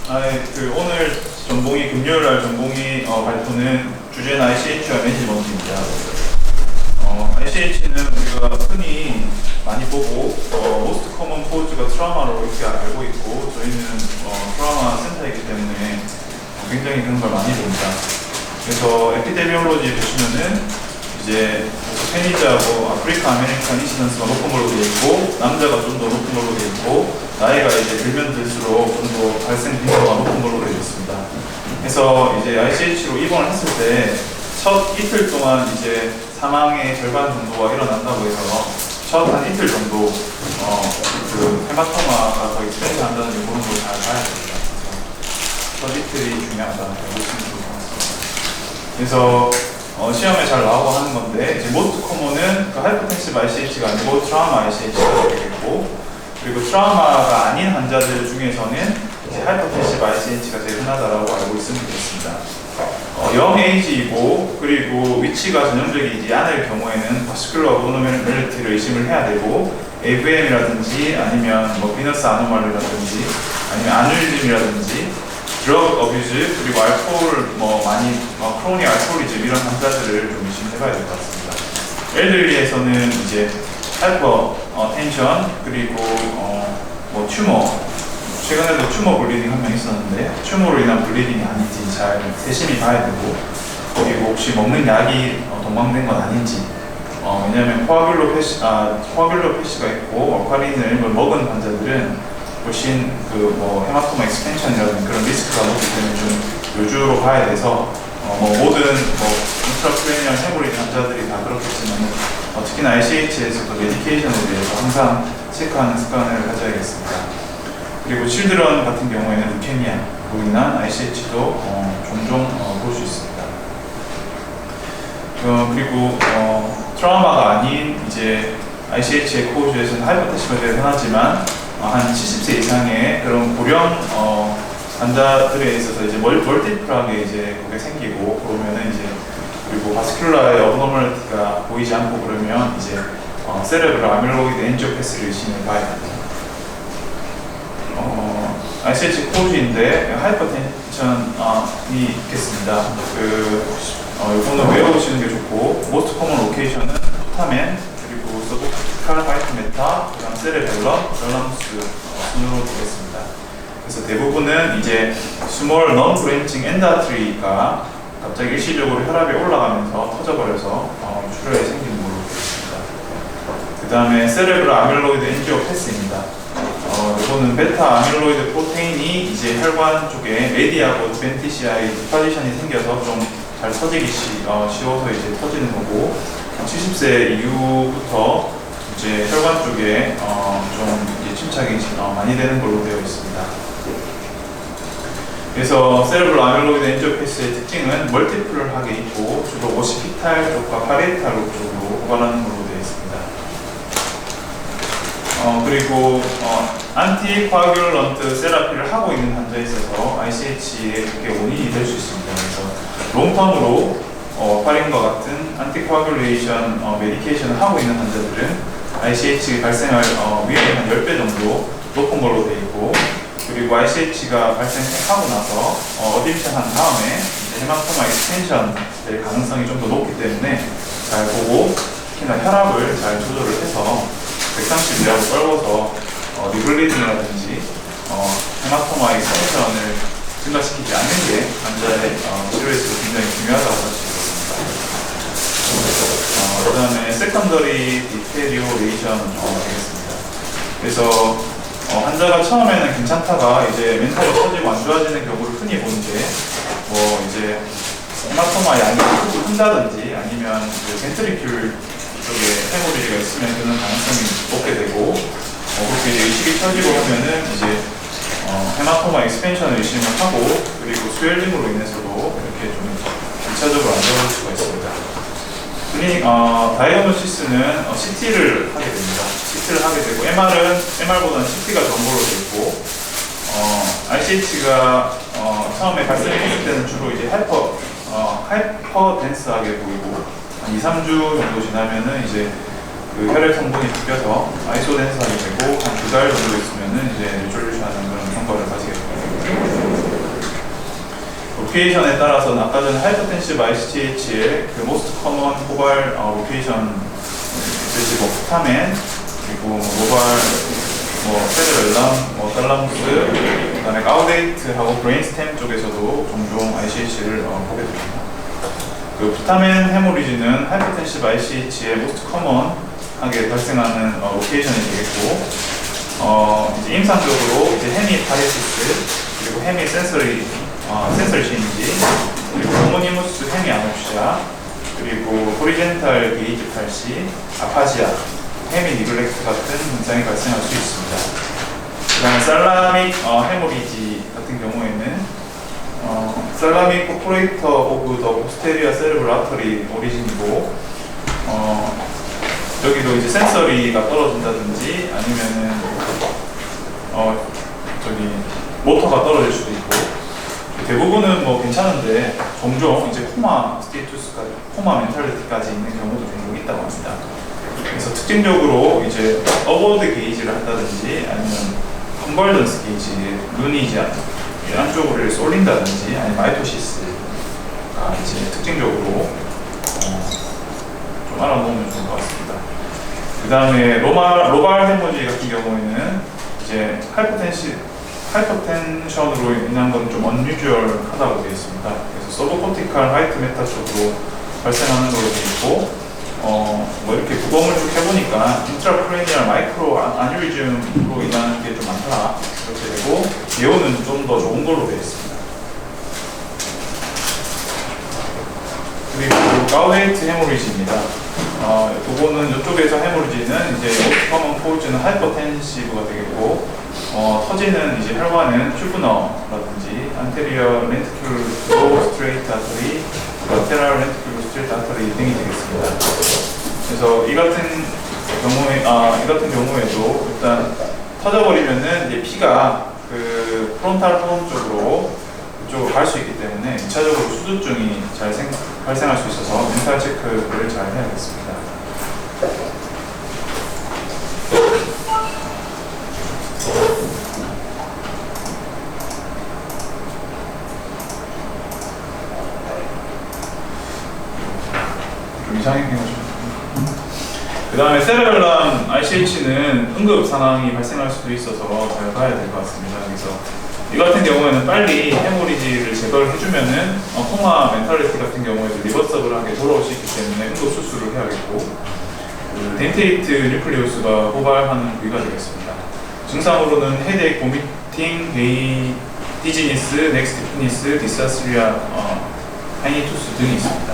오늘 전공이 금요일 날 전공이 발표는 주제는 ICH와 매니지먼트입니다. ICH는 우리가 흔히 많이 보고 most common cause가 트라우마로 이렇게 알고 있고 저희는 트라우마 센터이기 때문에 굉장히 그런 걸 많이 봅니다. 그래서 에피데미올로지 보시면은 이제 페니즈하고 아프리카 아메리칸 인시던스가 높은 걸로 되어 있고 남자가 좀 더 높은 걸로 되어 있고 나이가 이제 들면 들수록 좀 더 발생 빈도가 높은 걸로 되어 있습니다. 그래서 이제 ICH로 입원을 했을 때 첫 이틀 동안 이제 사망의 절반 정도가 일어난다고 해서 첫 한 이틀 정도 그 헤마토마가 더 익스텐션 한다는 그런 걸 잘 봐야 됩니다. 첫 이틀이 중요하다고 보시면 좋을 것 같습니다. 그래서 시험에 잘 나오고 하는 건데 이제 most common은 그 하이퍼텐시브 ICH가 아니고 트라우마 ICH가 되겠고 그리고 트라우마가 아닌 환자들 중에서는 이제 하이퍼텐시브 ICH가 제일 흔하다라고 알고 있으면 되겠습니다. 영 에이지이고 그리고 위치가 전형적이지 않을 경우에는 바스큘러 어브노멀리티를 의심을 해야 되고 AVM이라든지 아니면 비너스 아노말리라든지 아니면 아뉴리즘이라든지 드럭 어뷰즈 그리고 알코올 많이 크로닉 알코올리즘 이런 환자들을 좀 의심해봐야 될 것 같습니다. 엘들리에서는 이제 하이퍼 텐션 그리고 튜머 최근에도 튜머 블리딩 한 명 있었는데 튜머로 인한 블리딩이 아닌지 잘 세심히 봐야 되고 그리고 혹시 먹는 약이 동방된 건 아닌지 왜냐하면 코아귤로 패시가 있고 워파린을 먹은 환자들은 훨씬 헤마토마 익스텐션이라는 그런 리스크가 높기 때문에 좀 요주로 봐야 돼서 모든 인트라크레니얼 헤모리지 환자들이 다 그렇겠지만 특히나 ICH에서도 메디케이션에 대해서 항상 체크하는 습관을 가져야겠습니다. 그리고 칠드런 같은 경우에는 루케미아로 인한 ICH도 종종 볼 수 있습니다. 그리고 트라우마가 아닌 이제 ICH의 코호주에서는 하이퍼텐시브가 제일 흔하지만 한 70세 이상의 그런 고령 환자들에 있어서 이제 멀티플하게 이제 그게 생기고 그러면은 이제 그리고 바스큘라의 어브노멀리티가 보이지 않고 그러면 이제 세레브럴 아밀로이드 엔지오패스를 의심해 봐야 됩니다. ICH 코드인데 하이퍼텐션이 있겠습니다. 이거는 외워보시는 게 좋고 most common location은 토타멘 그리고 서브칼 파이트메타 그다음 세레벨럼, 밸런스 순으로 되겠습니다. 그래서 대부분은 이제 스몰 non branching end artery가 갑자기 일시적으로 혈압이 올라가면서 터져버려서 출혈이 생기는 걸로 되겠습니다. 그 다음에 세레브럴 아밀로이드 엔지오패스입니다. 이거는 베타 아밀로이드 프로테인이 이제 혈관 쪽에 레디하고 벤티시아의 디파지션이 생겨서 좀 잘 터지기 쉬워서 이제 터지는 거고 70세 이후부터 이제 혈관 쪽에 좀 이제 침착이 많이 되는 걸로 되어 있습니다. 그래서 세레브럴 아밀로이드 엔지오패스의 특징은 멀티플하게 있고 주로 오시피탈 쪽과 파리에탈 쪽으로 오가는 걸로 되어 있습니다. 그리고 안티코아귤런트 세라피를 하고 있는 환자에 있어서 ICH의 그게 원인이 될 수 있습니다. 그래서 롱텀으로 파린과 같은 안티코아귤레이션 메디케이션을 하고 있는 환자들은 ICH 발생할 위험이 한 10배 정도 높은 걸로 되어 있고 그리고 ICH가 발생하고 나서 어딕션 한 다음에 헤마토마 익스텐션 될 가능성이 좀 더 높기 때문에 잘 보고 특히나 혈압을 잘 조절을 해서 130이라고 떨궈서 리블리딩이라든지 헤마토마 익스텐션을 증가시키지 않는 게 환자의 치료에서 굉장히 중요하다고 할 수 있습니다. 그 다음에 세컨더리 디테리오레이션 되겠습니다. 그래서 환자가 처음에는 괜찮다가 이제 멘탈이 터지고 안 좋아지는 경우를 흔히 보는데 이제 헤마토마 양이 큰다든지 아니면 벤트리큘 쪽에 헤모리지가 있으면 그런 가능성이 높게 되고 그렇게 이제 의식이 터지고 하면은 이제 헤마토마 익스펜션을 의심을 하고 그리고 스웰링으로 인해서도 이렇게 좀 2차적으로 안 좋아질 수가 있습니다. 다이어노시스는 CT를 하게 됩니다. CT를 하게 되고 MR보다는 CT가 정보로 되어 있고 ICH가 처음에 발생했을 때는 주로 이제 하이퍼 덴스하게 보이고 한 2-3주 정도 지나면은 이제 그 혈액 성분이 바뀌어서 아이소덴스하게 되고 한 2달 정도 있으면은 이제 리졸루션하는 그런 성과를 가지게 됩니다. 로케이션에 따라서는 아까 전에 하이퍼텐시브 ICTH의 그 모스트 커먼 포괄 로케이션 뭐 부타멘 그리고 모발 세르벨람, 달라무스, 그다음에 가우데이트하고 브레인스템 쪽에서도 종종 ICH를 보게 됩니다. 그 부타멘 헤모리지는 하이퍼텐시브 ICH의 모스트 커먼하게 발생하는 로케이션이 되겠고, 이제 임상적으로 이제 헤미 파레시스 그리고 헤미 센서리 체인지 그리고 호모니무스 헤미 아노시아 그리고 호리젠탈 게이지 팔시, 아파지아, 헤미 니글렉트 같은 증상이 발생할 수 있습니다. 그 다음에 살라믹 헤모리지 같은 경우에는 살라믹 포프레이터 오브 더 포스테리어 세레브럴 아터리 오리진이고 여기도 이제 센서리가 떨어진다든지 아니면은 모터가 떨어질 수도 있고 대부분은 뭐 괜찮은데 종종 이제 코마 스테이투스까지 코마 멘탈리티까지 있는 경우도 종종 있다고 합니다. 그래서 특징적으로 이제 어버드 게이지를 한다든지 아니면 컨벌던스 게이지 눈이 이제 안쪽으로 쏠린다든지 아니면 마이토시스가 이제 특징적으로 좀 알아놓으면 좋을 것 같습니다. 그 다음에 로발 헤모지 같은 경우에는 이제 하이퍼텐션으로 인한 건 좀 언유주얼하다고 되어 있습니다. 그래서 서브코티칼 화이트 메타 쪽으로 발생하는 걸로 되어 있고 뭐 이렇게 구검을 쭉 해보니까 인트라크레니얼 마이크로 아뉴리즘으로 인한 게 좀 많다 이렇게 되고 예오는 좀 더 좋은 걸로 되어 있습니다. 그리고 가우데이트 헤모리지입니다. 이거는 이쪽에서 헤모리지는 이제 오스커먼 포즈는 하이퍼텐시브가 되겠고 터지는 이제 혈관은 튜브너라든지 안테리어 렌티큘로 스트레이트 아터리, 라테랄 렌티큘로 스트레이트 아터리 등이 되겠습니다. 그래서 이 같은 경우에도 일단 터져버리면은 이제 피가 그 프론탈 호르몬 쪽으로 갈 수 있기 때문에 2차적으로 수두증이 발생할 수 있어서 멘탈 체크를 잘 해야겠습니다. 좀 이상하게 해가지고. 그 다음에 세레벨람 ICH는 응급 상황이 발생할 수도 있어서 잘 봐야 될 것 같습니다. 그래서 이 같은 경우에는 빨리 헤모리지를 제거를 해주면은 코마 멘탈리티 같은 경우에도 리버서블하게 돌아올 수 있기 때문에 응급 수술을 해야겠고 그 덴테이트 뉴클리우스가 호발하는 부위가 되겠습니다. 증상으로는 헤드액, 보미팅, 디지니스, 넥스티프니스, 디사스리아, 하이니투스 등이 있습니다.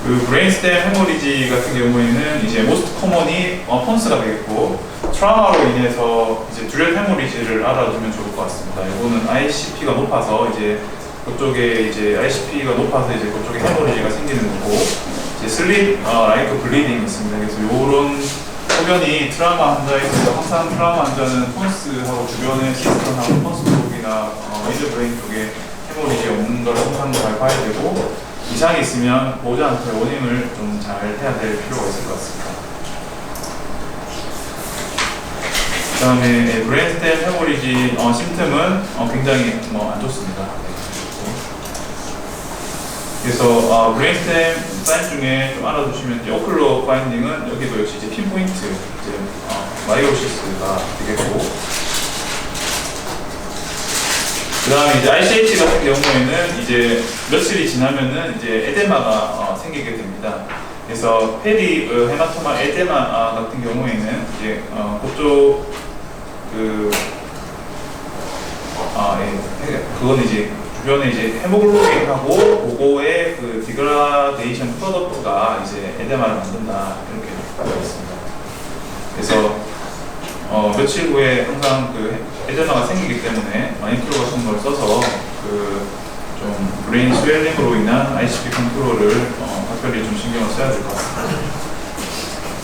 그 브레인스템 헤모리지 같은 경우에는 이제 모스트 커먼이 폰스가 되겠고 트라우마로 인해서 이제 듀렛 헤모리지를 알아두면 좋을 것 같습니다. 이거는 ICP가 높아서 이제 그쪽에 이제 ICP가 높아서 이제 그쪽에 헤모리지가 생기는 거고 이제 슬립 라이크 블리딩이 있습니다. 그래서 이런 소변이 트라우마 환자에 있어서 항상 트라우마 환자는 폰스하고 주변의 시스템하고 폰스 쪽이나 미드 브레인 쪽에 헤모리지 없는 걸 항상 잘 봐야 되고 이상이 있으면 보호자한테 원인을 좀 잘 해야 될 필요가 있을 것 같습니다. 그 다음에 브레인스템 헤모리지 심틈은 굉장히 안 좋습니다. 그래서 브레인스템 사인 중에 좀 알아두시면 이제 오클러 파인딩은 여기도 역시 이제 핀포인트 이제 마이오시스가 되겠고 그 다음에 이제 ICH 같은 경우에는 이제 며칠이 지나면은 이제 에데마가 생기게 됩니다. 그래서 페리 헤마토마 에데마 같은 경우에는 이제 그쪽 그거는 이제 주변에 이제 헤모글로빈하고 그거의 그 디그라데이션 프로덕트가 이제 에데마를 만든다 이렇게 되어 있습니다. 그래서 며칠 후에 항상 그 에데마가 생기기 때문에 마니크로 같은 걸 써서 그 좀 브레인 스웰링으로 인한 ICP 컨트롤을 각별히 좀 신경을 써야 될 것 같습니다.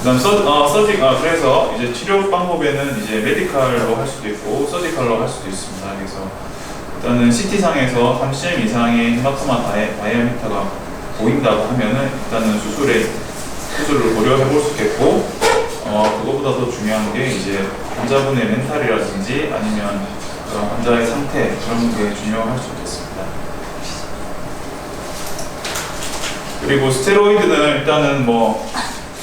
그다음 그래서 이제 치료 방법에는 이제 메디컬로 할 수도 있고 서지컬로 할 수도 있습니다. 그래서 일단은 CT 상에서 3cm 이상의 헤마토마 다이아미터가 보인다고 하면은 일단은 수술을 고려해 볼 수 있겠고 그거보다 더 중요한 게 이제 환자분의 멘탈이라든지 아니면 그런 환자의 상태 그런 게 중요할 수 있겠습니다. 그리고 스테로이드는 일단은 뭐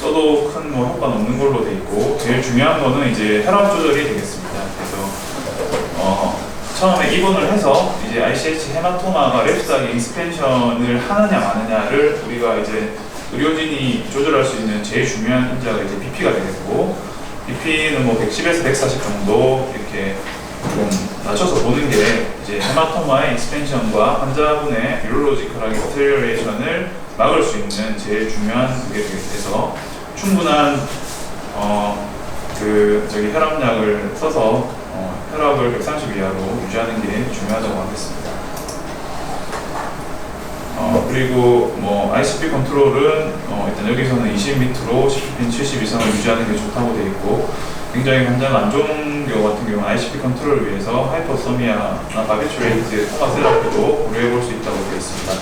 써도 큰 뭐 효과는 없는 걸로 돼 있고 제일 중요한 거는 이제 혈압 조절이 되겠습니다. 그래서 처음에 입원을 해서 이제 ICH 헤마토마가 랩스하게 익스펜션을 하느냐 마느냐를 우리가 이제 의료진이 조절할 수 있는 제일 중요한 인자가 이제 BP가 되겠고 BP는 뭐 110에서 140 정도 이렇게 좀 낮춰서 보는 게 이제 헤마토마의 익스펜션과 환자분의 뉴로로지컬하게 디테리어레이션을 막을 수 있는 제일 중요한 그게 돼서 충분한 혈압약을 써서 혈압을 130 이하로 유지하는 게 중요하다고 하겠습니다. 그리고 뭐 ICP 컨트롤은 일단 여기서는 20 밑으로 CPP는 70 이상을 유지하는 게 좋다고 되어 있고 굉장히 환자가 안 좋은 경우 같은 경우는 ICP 컨트롤을 위해서 하이퍼소미아나 바비츄레이트 토마 세라피도 고려해 볼 수 있다고 되어 있습니다.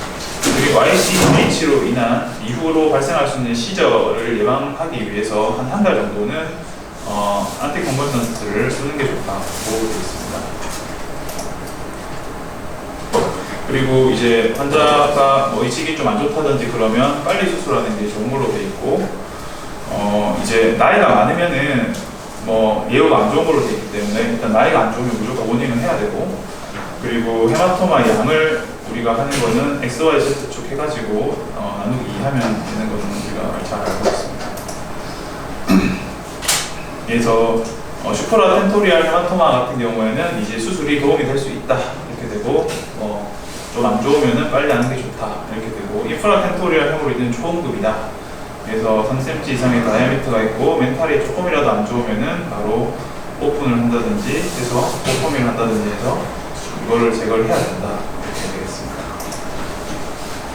그리고 ICH로 인한 이후로 발생할 수 있는 시저를 예방하기 위해서 한 달 정도는 안티컨버전스를 쓰는 게 좋다고 되어 있습니다. 그리고 이제 환자가 뭐 의식이 좀 안 좋다든지 그러면 빨리 수술하는 게 좋은 걸로 되어 있고 이제 나이가 많으면은 뭐 예후가 안 좋은 걸로 되어 있기 때문에 일단 나이가 안 좋으면 무조건 모닝은 해야 되고 그리고 헤마토마 양을 우리가 하는 거는 XYZ 쭉 해가지고 나누기 2 하면 되는 거는 우리가 잘 알고 있습니다. 그래서 슈퍼라 텐토리알 헤마토마 같은 경우에는 이제 수술이 도움이 될 수 있다 이렇게 되고 좀 안 좋으면은 빨리 하는 게 좋다 이렇게 되고 인프라 텐토리알 헤모로이드는 초음급이다. 그래서 3cm 이상의 다이아미터가 있고 멘탈이 조금이라도 안 좋으면은 바로 오픈을 한다든지 해서 오퍼미를 한다든지 해서 이거를 제거를 해야 된다 이렇게 되겠습니다.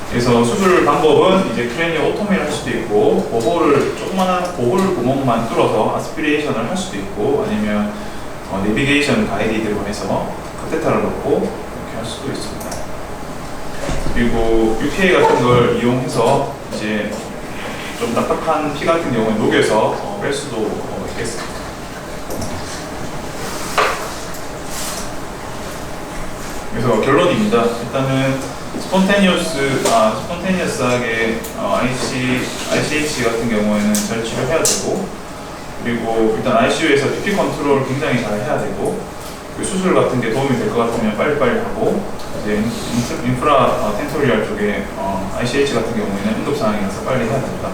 그래서 수술 방법은 이제 크레니어 오토미를 할 수도 있고 보홀을 조그마한 보홀 구멍만 뚫어서 아스피레이션을 할 수도 있고 아니면 내비게이션 가이드로 해서 카테터를 넣고 이렇게 할 수도 있습니다. 그리고 UPA 같은 걸 이용해서 이제 좀 딱딱한 피 같은 경우에 녹여서 뺄 수도 있겠습니다. 그래서 결론입니다. 일단은 스폰테니어스하게 ICH 같은 경우에는 잘 치료해야 되고 그리고 일단 ICU에서 BP 컨트롤 굉장히 잘 해야 되고 수술 같은 게 도움이 될 것 같으면 빨리빨리 하고 이제 인프라 텐토리얼 쪽에 ICH 같은 경우에는 응급 상황이라서 빨리 해야 된다.